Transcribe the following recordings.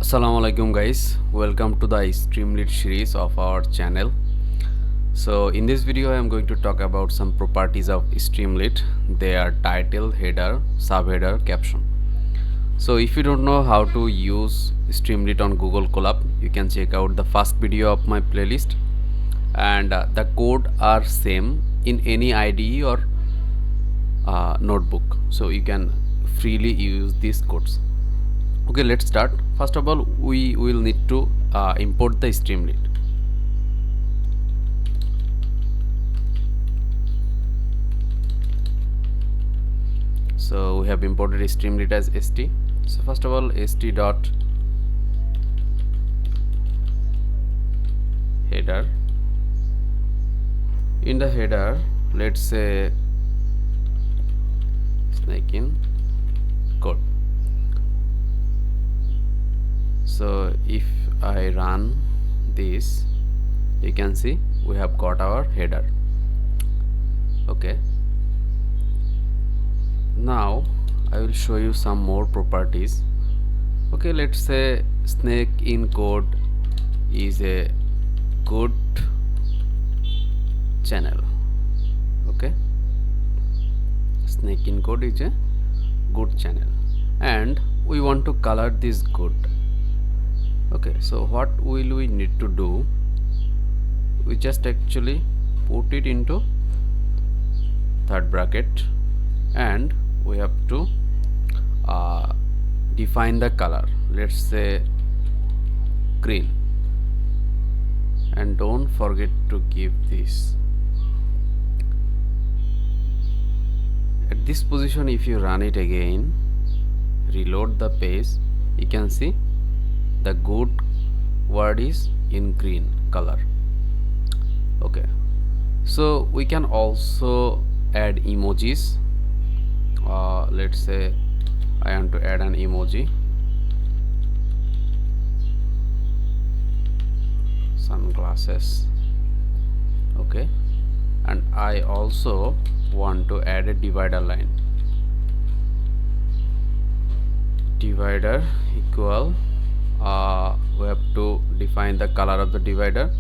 Assalamu alaikum guys, welcome to the streamlit series of our channel. So in this video I am going to talk about some properties of streamlit. They are title, header, subheader, caption. So if you don't know how to use streamlit on Google Colab, you can check out the first video of my playlist, and the code are same in any IDE or notebook, so you can freely use these codes. Okay, let's start. First of all, we will need to import the streamlit. So we have imported streamlit as st. So first of all, st dot header. In the header, let's say snake in code. So if I run this, you can see we have got our header. Okay, now I will show you some more properties. Okay, let's say snake in code is a good channel. Okay, snake in code is a good channel, and we want to color this good. Okay, so what will we need to do? We just actually put it into third bracket, and we have to define the color. Let's say green, and don't forget to give this. At this position, if you run it again, reload the page, you can see the good word is in green color. Okay, so we can also add emojis. Let's say I want to add an emoji, sunglasses. Okay, and I also want to add a divider line. Divider equal, we have to define the color of the divider.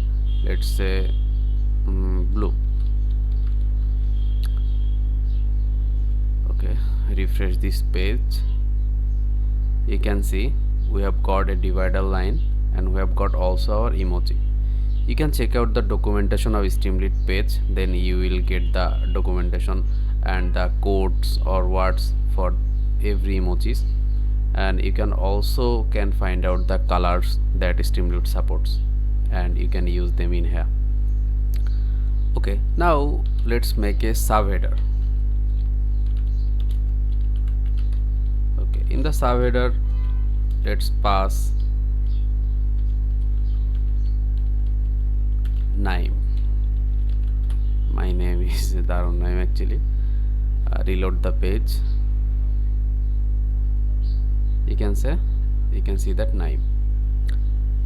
Let's say blue. Okay, refresh this page. You can see we have got a divider line, and we have got also our emoji. You can check out the documentation of streamlit page, then you will get the documentation and the codes or words for every emojis, and you can also find out the colors that streamlit supports, and you can use them in here. Okay, now let's make a subheader. Okay, in the subheader, let's pass name. My name is Darun name actually. Reload the page. You can see that name.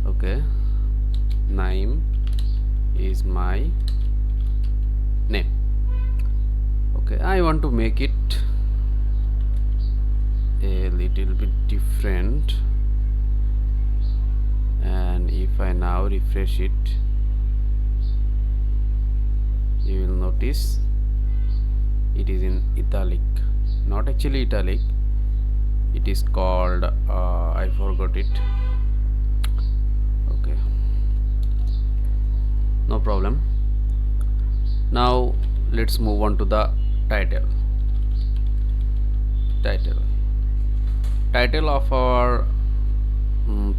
Okay, name is my name. Okay, I want to make it a little bit different, and if I now refresh it, you will notice it is in italic. Not actually italic, it is called I forgot it. Okay, no problem. Now let's move on to the title. Title of our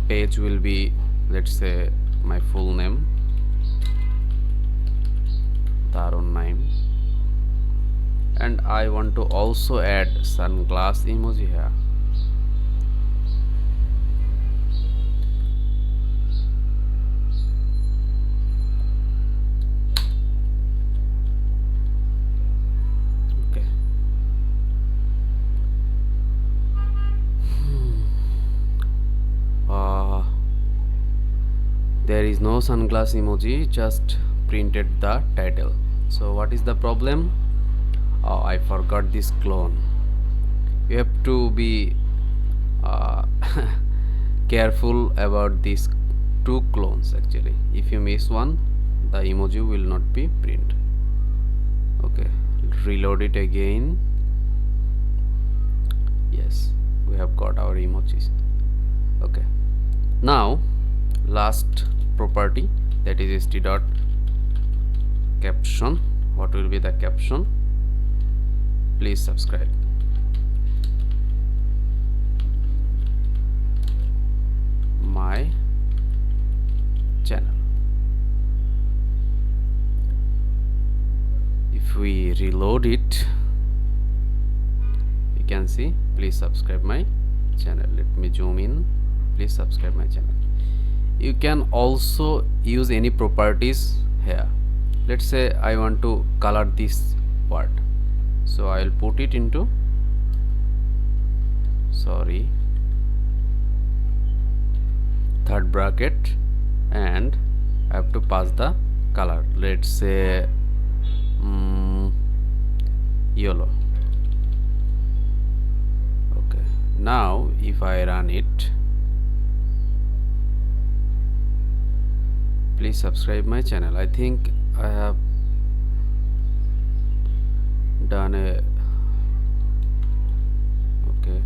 page will be, let's say, my full name, Tarun name, and I want to also add sunglass emoji here. Okay, there is no sunglass emoji, just printed the title. So what is the problem? I forgot this clone. You have to be careful about these two clones. Actually, if you miss one, the emoji will not be print. Okay, reload it again. Yes, we have got our emojis. Okay, now last property, that is st dot caption. What will be the caption? Please subscribe. My channel. If we reload it, you can see please subscribe my channel. Let me zoom in. Please subscribe my channel. You can also use any properties here. Let's say I want to color this part, so I will put it into third bracket, and I have to pass the color. Let's say yellow. Okay, now if I run it, please subscribe my channel. I think I have done a okay,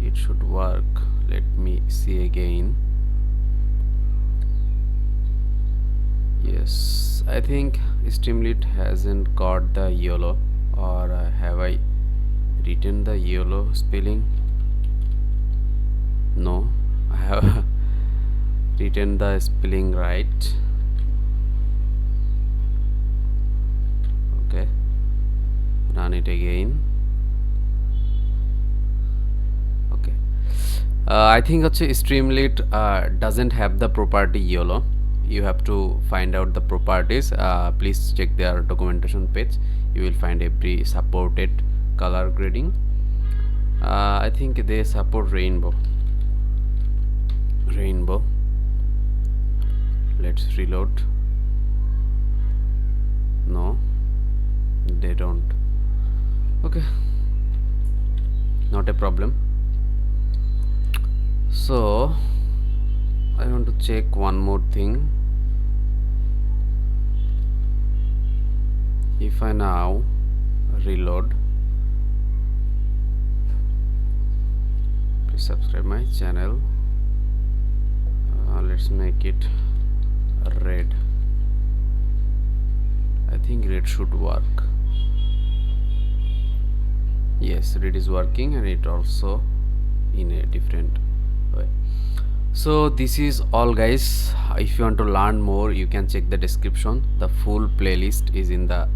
it should work. Let me see again. Yes, I think streamlit hasn't got the yellow, or have I written the yellow spelling? No, I have written the spelling right. Okay, run it again. Okay, I think streamlit doesn't have the property yellow. You have to find out the properties. Please check their documentation page. You will find every supported color grading. I think they support rainbow. Let's reload. No, they don't. Okay, not a problem. So I want to check one more thing. If I now reload, please subscribe my channel. Let's make it red. I think red should work. Yes, red is working, and it also in a different way. So this is all, guys. If you want to learn more, you can check the description. The full playlist is in the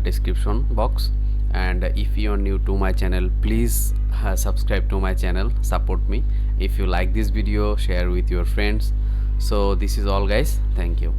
description box. And if you are new to my channel, please subscribe to my channel, support me. If you like this video, share with your friends. So this is all, guys. Thank you.